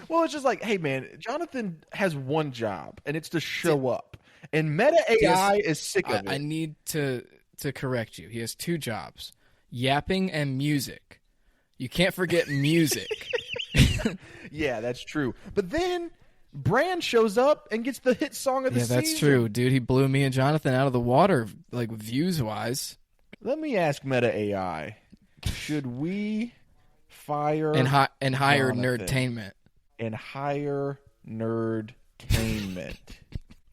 Well, it's just like, hey man, Jonathan has one job, and it's to show up. And Meta AI is sick of it. I need to correct you. He has 2 jobs: yapping and music. You can't forget music. Yeah, that's true. But then Bran shows up and gets the hit song of the season. Yeah, that's true, dude. He blew me and Jonathan out of the water, like, views-wise. Let me ask Meta AI, should we fire and hire Jonathan Nerdtainment? And hire Nerdtainment.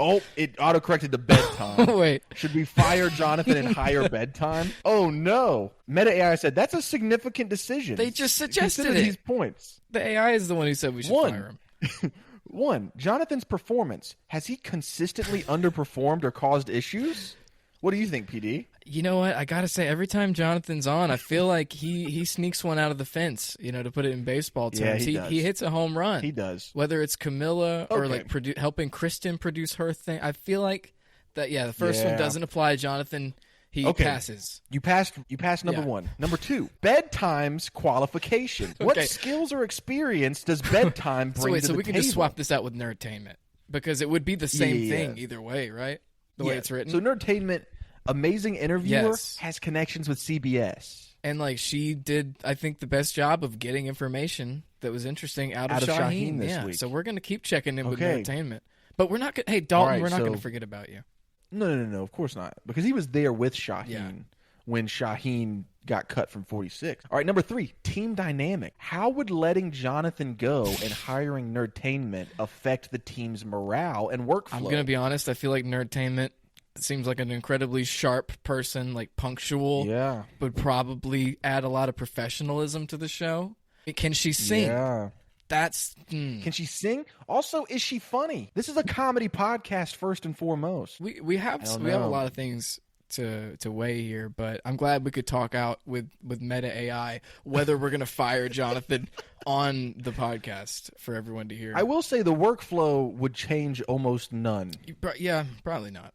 Oh, it autocorrected to bedtime. Wait. Should we fire Jonathan and hire bedtime? Oh, no. Meta AI said that's a significant decision. They just suggested Consider it. these points. The AI is the one who said we should fire him. 1, Jonathan's performance. Has he consistently underperformed or caused issues? What do you think, PD? You know what? I got to say, every time Jonathan's on, I feel like he sneaks one out of the fence, to put it in baseball terms. Yeah, he hits a home run. He does. Whether it's Camilla or like helping Kristen produce her thing. I feel like that, the first one doesn't apply to Jonathan. He passes. You passed number 1. Number 2, bedtime's qualification. What skills or experience does bedtime bring to the so we table? can just swap this out with Nerdtainment because it would be the same thing either way, right? The way it's written. So Nerdtainment, amazing interviewer, has connections with CBS. And like she did, I think, the best job of getting information that was interesting out of Shauhin this week. So we're going to keep checking in with Nerdtainment. But we're not going to, hey, Dalton, we're not going to forget about you. No, of course not. Because he was there with Shauhin when Shauhin got cut from 46. All right, number 3, team dynamic. How would letting Jonathan go and hiring Nerdtainment affect the team's morale and workflow? I'm going to be honest. I feel like Nerdtainment seems like an incredibly sharp person, like punctual. Yeah. Would probably add a lot of professionalism to the show. Can she sing? Yeah. Can she sing? Also, is she funny? This is a comedy podcast first and foremost. We have a lot of things to weigh here, but I'm glad we could talk out with Meta AI whether we're going to fire Jonathan on the podcast for everyone to hear. I will say the workflow would change almost none. Yeah, probably not.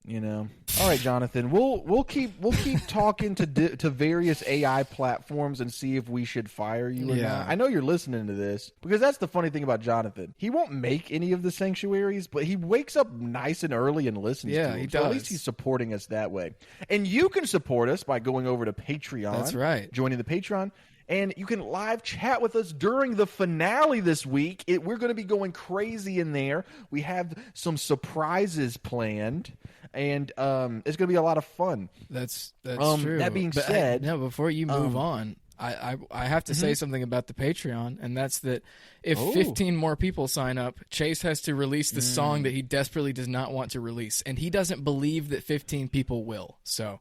All right, Jonathan. We'll keep talking to various AI platforms and see if we should fire you or not. I know you're listening to this because that's the funny thing about Jonathan. He won't make any of the sanctuaries, but he wakes up nice and early and listens to them. He does. So at least he's supporting us that way. And you can support us by going over to Patreon. That's right. Joining the Patreon. And you can live chat with us during the finale this week. We're going to be going crazy in there. We have some surprises planned, and it's going to be a lot of fun. That's true. That being said, before you move on, I have to say something about the Patreon, and that's that if 15 more people sign up, Chase has to release the song that he desperately does not want to release, and he doesn't believe that 15 people will. So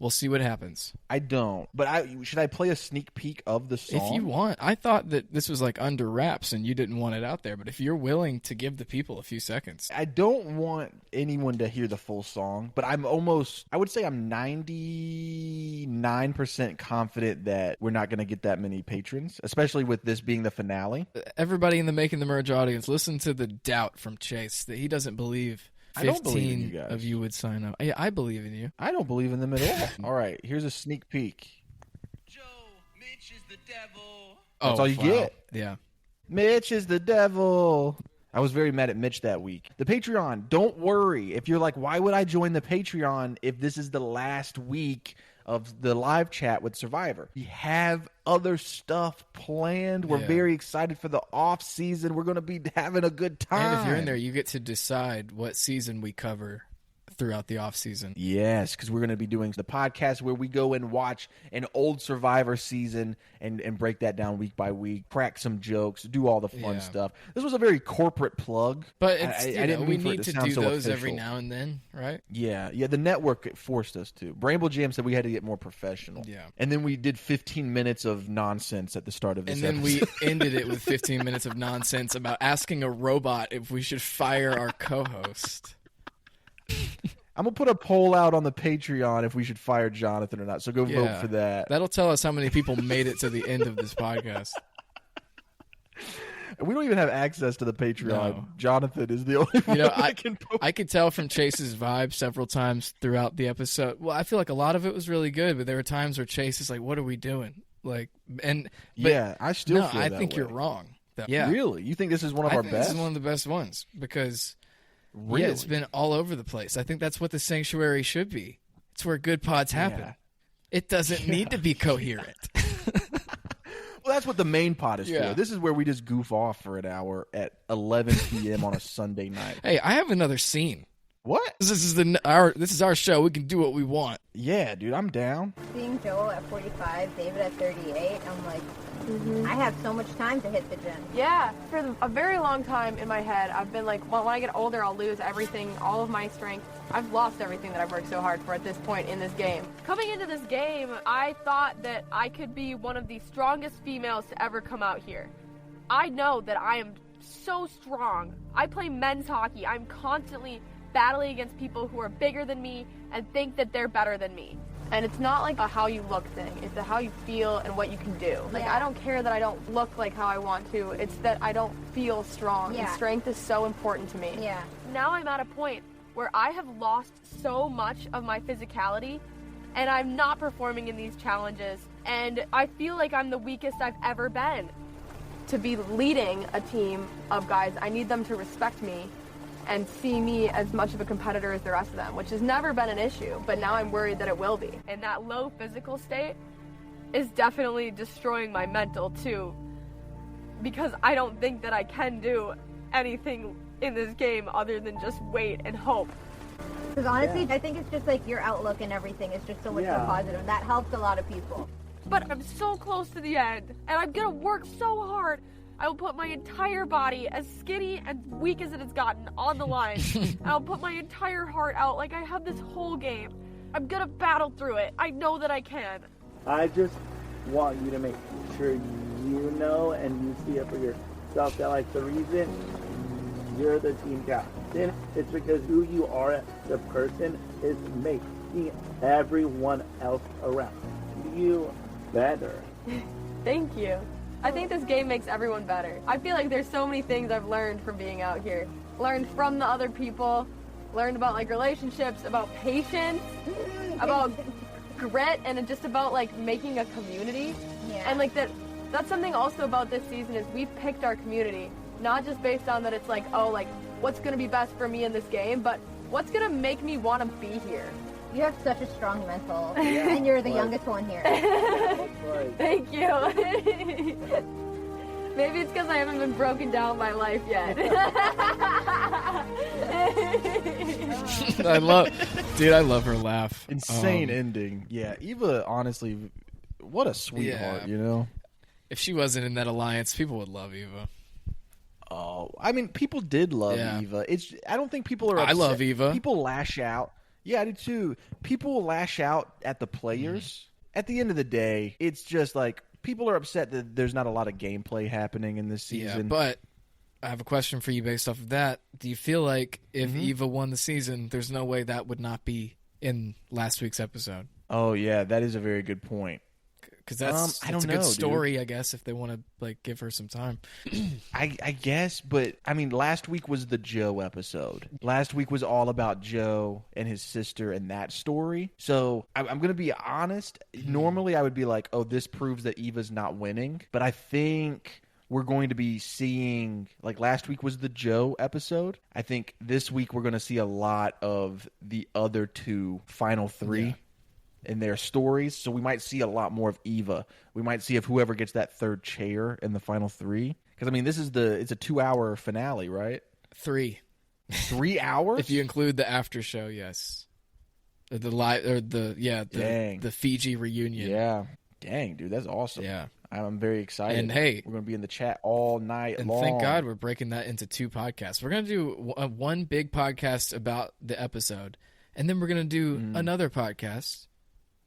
We'll see what happens. I don't. But should I play a sneak peek of the song? If you want. I thought that this was like under wraps and you didn't want it out there. But if you're willing to give the people a few seconds. I don't want anyone to hear the full song, but I would say I'm 99% confident that we're not going to get that many patrons, especially with this being the finale. Everybody in the Making the Merge audience, listen to the doubt from Chase that he doesn't believe 15 of you would sign up. I believe in you. I don't believe in them at all. All right, here's a sneak peek. Joe, Mitch is the devil. That's all you get. Yeah. Mitch is the devil. I was very mad at Mitch that week. The Patreon, don't worry. If you're like, why would I join the Patreon if this is the last week of the live chat with Survivor? We have other stuff planned. We're very excited for the off season. We're going to be having a good time. And if you're in there, you get to decide what season we cover throughout the off season. Yes, because we're going to be doing the podcast where we go and watch an old Survivor season and break that down week by week, crack some jokes, do all the fun stuff. This was a very corporate plug, but it's, I didn't we mean for need it to to sound do so those official. every now and then, right? Yeah. The network forced us to. Bramble Jam said we had to get more professional. Yeah, and then we did 15 minutes of nonsense at the start of this. And then episode. we ended it with 15 minutes of nonsense about asking a robot if we should fire our co-host. I'm going to put a poll out on the Patreon if we should fire Jonathan or not, so go vote for that. That'll tell us how many people made it to the end of this podcast. We don't even have access to the Patreon. No. Jonathan is the only one that can post. I could tell from Chase's vibe several times throughout the episode. Well, I feel like a lot of it was really good, but there were times where Chase is like, what are we doing? I still feel that think way. you're wrong. Yeah. Really? You think this is one of our best? This is one of the best ones because... Really? Yeah, it's been all over the place. I think that's what the sanctuary should be. It's where good pods happen. Yeah. It doesn't need to be coherent. Well, that's what the main pod is for. This is where we just goof off for an hour at 11 p.m. on a Sunday night. Hey, I have another scene. What? This is our show. We can do what we want. Yeah, dude, I'm down. Seeing Joel at 45, David at 38, I'm like, I have so much time to hit the gym. Yeah, for a very long time in my head, I've been like, well, when I get older, I'll lose everything, all of my strength. I've lost everything that I've worked so hard for at this point in this game. Coming into this game, I thought that I could be one of the strongest females to ever come out here. I know that I am so strong. I play men's hockey. I'm constantly battling against people who are bigger than me and think that they're better than me. And it's not like a how you look thing. It's a how you feel and what you can do. Like, I don't care that I don't look like how I want to. It's that I don't feel strong. And strength is so important to me. Yeah. Now I'm at a point where I have lost so much of my physicality and I'm not performing in these challenges. And I feel like I'm the weakest I've ever been. To be leading a team of guys, I need them to respect me and see me as much of a competitor as the rest of them, which has never been an issue, but now I'm worried that it will be. And that low physical state is definitely destroying my mental too, because I don't think that I can do anything in this game other than just wait and hope. Because honestly, I think it's just like your outlook and everything is just so much more positive. That helps a lot of people. But I'm so close to the end, and I'm gonna work so hard. I will put my entire body, as skinny and weak as it has gotten, on the line. And I'll put my entire heart out like I have this whole game. I'm gonna battle through it. I know that I can. I just want you to make sure you know and you see it for yourself that, like, the reason you're the team captain is because who you are as a person is making everyone else around you better. Thank you. I think this game makes everyone better. I feel like there's so many things I've learned from being out here. Learned from the other people, learned about like relationships, about patience, about grit, and just about like making a community. Yeah. And like that's something also about this season is we've picked our community, not just based on that it's like, oh, like what's gonna be best for me in this game, but what's gonna make me want to be here. You have such a strong mental, and you're the youngest one here. Thank you. Maybe it's because I haven't been broken down by life yet. I love her laugh. Insane ending. Yeah, Eva, honestly, what a sweetheart, you know? If she wasn't in that alliance, people would love Eva. Oh, I mean, people did love Eva. I don't think people are upset. I love Eva. People lash out. Yeah, I do too. People will lash out at the players. At the end of the day, it's just like people are upset that there's not a lot of gameplay happening in this season. Yeah, but I have a question for you based off of that. Do you feel like if Eva won the season, there's no way that would not be in last week's episode? Oh, yeah, that is a very good point. Because that's I don't a good know, story, dude. I guess, if they want to like give her some time. I guess, but I mean, last week was the Joe episode. Last week was all about Joe and his sister and that story. So I'm going to be honest. Normally, I would be like, "Oh, this proves that Eva's not winning." But I think we're going to be seeing, like last week was the Joe episode. I think this week we're going to see a lot of the other two final three. Yeah. In their stories, so we might see a lot more of Eva. We might see if whoever gets that third chair in the final three. Because I mean, it's a 2-hour finale, right? 3 hours if you include the after show. Yes, the live or the Fiji reunion. Yeah, dang, dude, that's awesome. Yeah, I'm very excited. And hey, we're gonna be in the chat all night long. Thank God we're breaking that into 2 podcasts. We're gonna do one big podcast about the episode, and then we're gonna do another podcast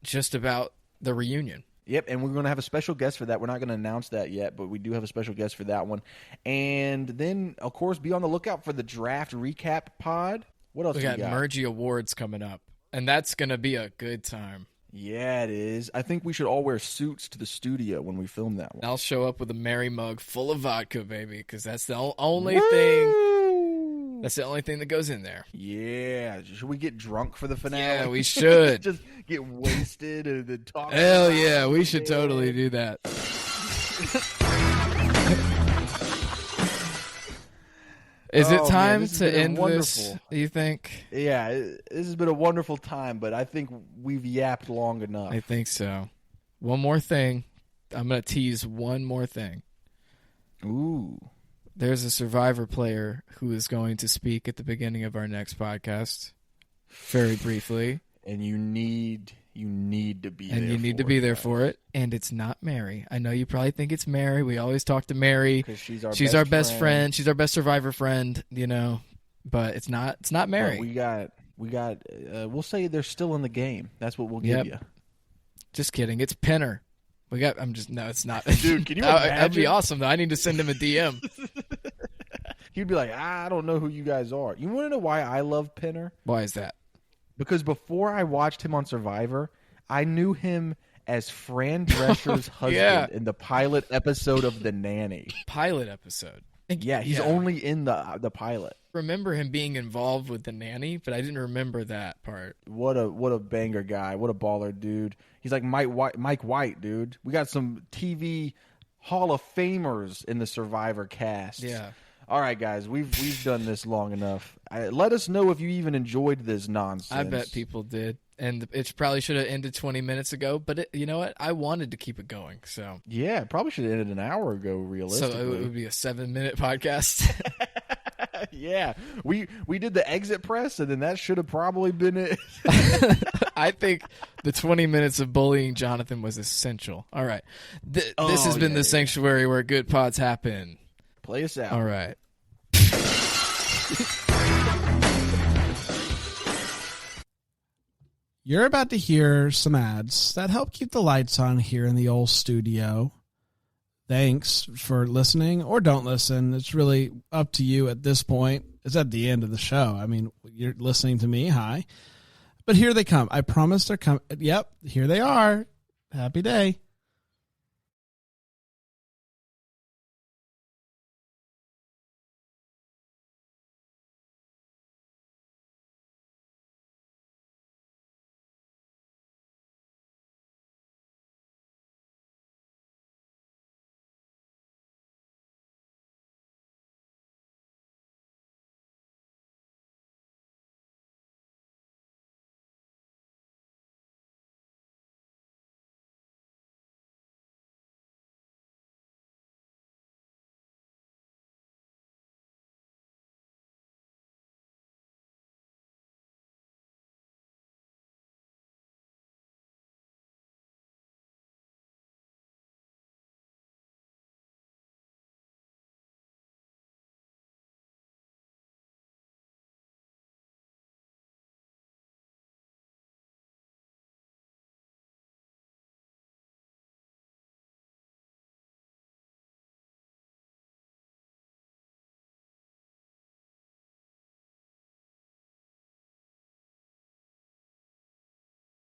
just about the reunion. Yep, and we're going to have a special guest for that. We're not going to announce that yet, but we do have a special guest for that one. And then, of course, be on the lookout for the draft recap pod. What else we do got? Mergy Awards coming up, and that's going to be a good time. Yeah, it is. I think we should all wear suits to the studio when we film that one. I'll show up with a Mary mug full of vodka, baby, because that's the only thing. That's the only thing that goes in there. Yeah. Should we get drunk for the finale? Yeah, we should. Just get wasted and then talk. Hell yeah, we should totally do that. Is it time to end this, do you think? Yeah, this has been a wonderful time, but I think we've yapped long enough. I think so. One more thing. I'm going to tease one more thing. Ooh. There's a Survivor player who is going to speak at the beginning of our next podcast, very briefly. And you need to be there. And you need to be there for it. And it's not Mary. I know you probably think it's Mary. We always talk to Mary. Because she's our best friend. She's our best Survivor friend, you know. But it's not Mary. Well, we'll say they're still in the game. That's what we'll give you. Just kidding. It's Penner. No, it's not. Dude, can you imagine? That'd be awesome, though. I need to send him a DM. He'd be like, I don't know who you guys are. You want to know why I love Penner? Why is that? Because before I watched him on Survivor, I knew him as Fran Drescher's husband in the pilot episode of The Nanny. Pilot episode? Yeah, he's only in the pilot. Remember him being involved with The Nanny, but I didn't remember that part. What a banger guy. What a baller dude. He's like Mike White, dude. We got some TV Hall of Famers in the Survivor cast. Yeah. All right, guys, we've done this long enough. Let us know if you even enjoyed this nonsense. I bet people did. And it probably should have ended 20 minutes ago, but you know what? I wanted to keep it going. So yeah, it probably should have ended an hour ago, realistically. So it would be a 7-minute podcast. Yeah, we did the exit press, and then that should have probably been it. I think the 20 minutes of bullying Jonathan was essential. All right. This has been the sanctuary where good pods happen. Play us out. All right. You're about to hear some ads that help keep the lights on here in the old studio. Thanks for listening or don't listen. It's really up to you at this point. It's at the end of the show. I mean, you're listening to me. Hi. But here they come. I promise they're coming. Yep, here they are. Happy day.